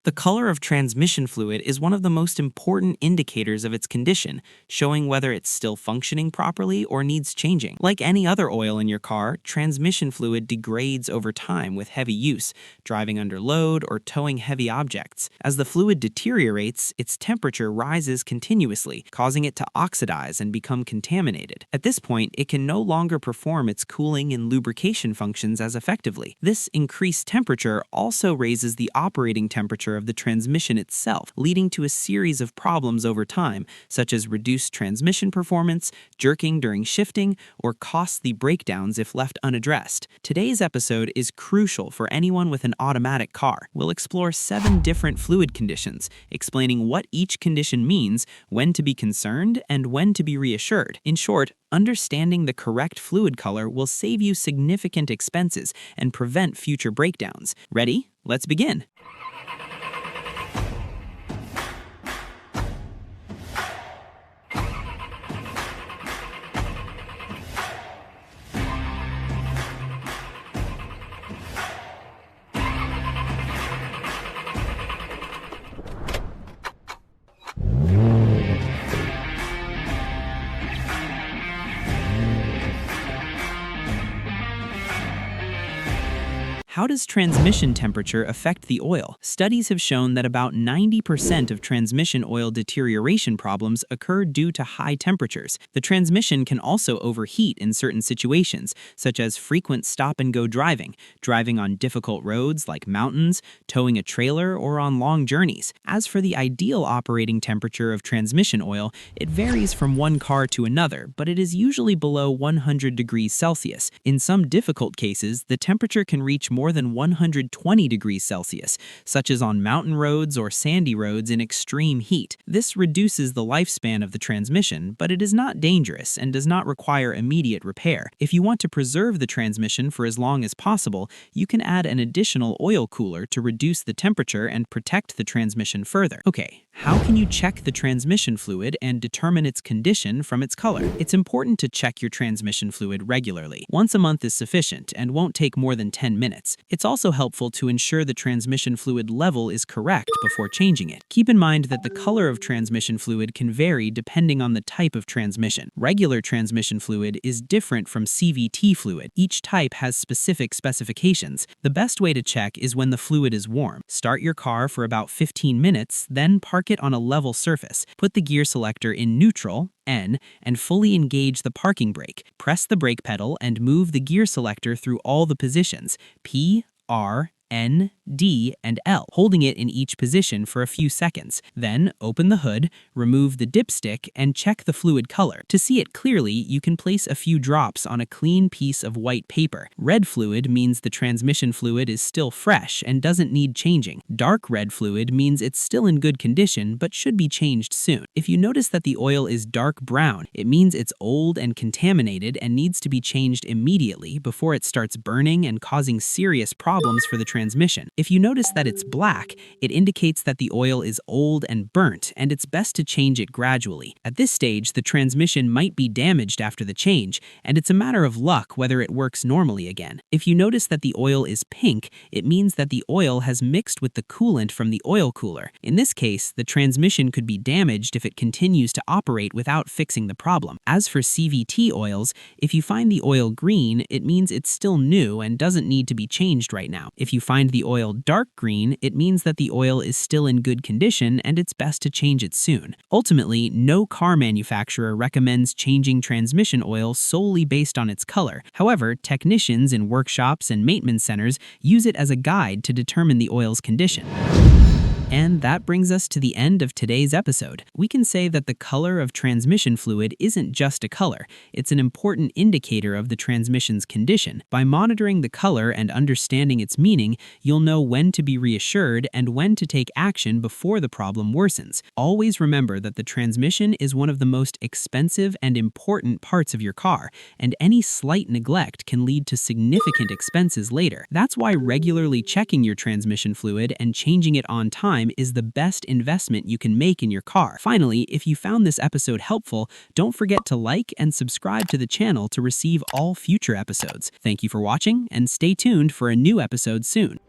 The color of transmission fluid is one of the most important indicators of its condition, showing whether it's still functioning properly or needs changing. Like any other oil in your car, transmission fluid degrades over time with heavy use, driving under load or towing heavy objects. As the fluid deteriorates, its temperature rises continuously, causing it to oxidize and become contaminated. At this point, it can no longer perform its cooling and lubrication functions as effectively. This increased temperature also raises the operating temperature of the transmission itself, leading to a series of problems over time, such as reduced transmission performance, jerking during shifting, or costly breakdowns if left unaddressed. Today's episode is crucial for anyone with an automatic car. We'll explore 7 different fluid conditions, explaining what each condition means, when to be concerned, and when to be reassured. In short, understanding the correct fluid color will save you significant expenses and prevent future breakdowns. Ready? Let's begin. How does transmission temperature affect the oil? Studies have shown that about 90% of transmission oil deterioration problems occur due to high temperatures. The transmission can also overheat in certain situations, such as frequent stop-and-go driving, driving on difficult roads like mountains, towing a trailer, or on long journeys. As for the ideal operating temperature of transmission oil, it varies from one car to another, but it is usually below 100 degrees Celsius. In some difficult cases, the temperature can reach more than 120 degrees Celsius, such as on mountain roads or sandy roads in extreme heat. This reduces the lifespan of the transmission, but it is not dangerous and does not require immediate repair. If you want to preserve the transmission for as long as possible, you can add an additional oil cooler to reduce the temperature and protect the transmission further. Okay, how can you check the transmission fluid and determine its condition from its color? It's important to check your transmission fluid regularly. Once a month is sufficient and won't take more than 10 minutes. It's also helpful to ensure the transmission fluid level is correct before changing it. Keep in mind that the color of transmission fluid can vary depending on the type of transmission. Regular transmission fluid is different from CVT fluid. Each type has specific specifications. The best way to check is when the fluid is warm. Start your car for about 15 minutes, then park it on a level surface. Put the gear selector in neutral, N, and fully engage the parking brake. Press the brake pedal and move the gear selector through all the positions, P, R, N, D, and L, holding it in each position for a few seconds. Then, open the hood, remove the dipstick, and check the fluid color. To see it clearly, you can place a few drops on a clean piece of white paper. Red fluid means the transmission fluid is still fresh and doesn't need changing. Dark red fluid means it's still in good condition but should be changed soon. If you notice that the oil is dark brown, it means it's old and contaminated and needs to be changed immediately before it starts burning and causing serious problems for the transmission. If you notice that it's black, it indicates that the oil is old and burnt, and it's best to change it gradually. At this stage, the transmission might be damaged after the change, and it's a matter of luck whether it works normally again. If you notice that the oil is pink, it means that the oil has mixed with the coolant from the oil cooler. In this case, the transmission could be damaged if it continues to operate without fixing the problem. As for CVT oils, if you find the oil green, it means it's still new and doesn't need to be changed right now. If you find the oil dark green, it means that the oil is still in good condition and it's best to change it soon. Ultimately, no car manufacturer recommends changing transmission oil solely based on its color. However, technicians in workshops and maintenance centers use it as a guide to determine the oil's condition. And that brings us to the end of today's episode. We can say that the color of transmission fluid isn't just a color, it's an important indicator of the transmission's condition. By monitoring the color and understanding its meaning, you'll know when to be reassured and when to take action before the problem worsens. Always remember that the transmission is one of the most expensive and important parts of your car, and any slight neglect can lead to significant expenses later. That's why regularly checking your transmission fluid and changing it on time is the best investment you can make in your car. Finally, if you found this episode helpful, don't forget to like and subscribe to the channel to receive all future episodes. Thank you for watching, and stay tuned for a new episode soon.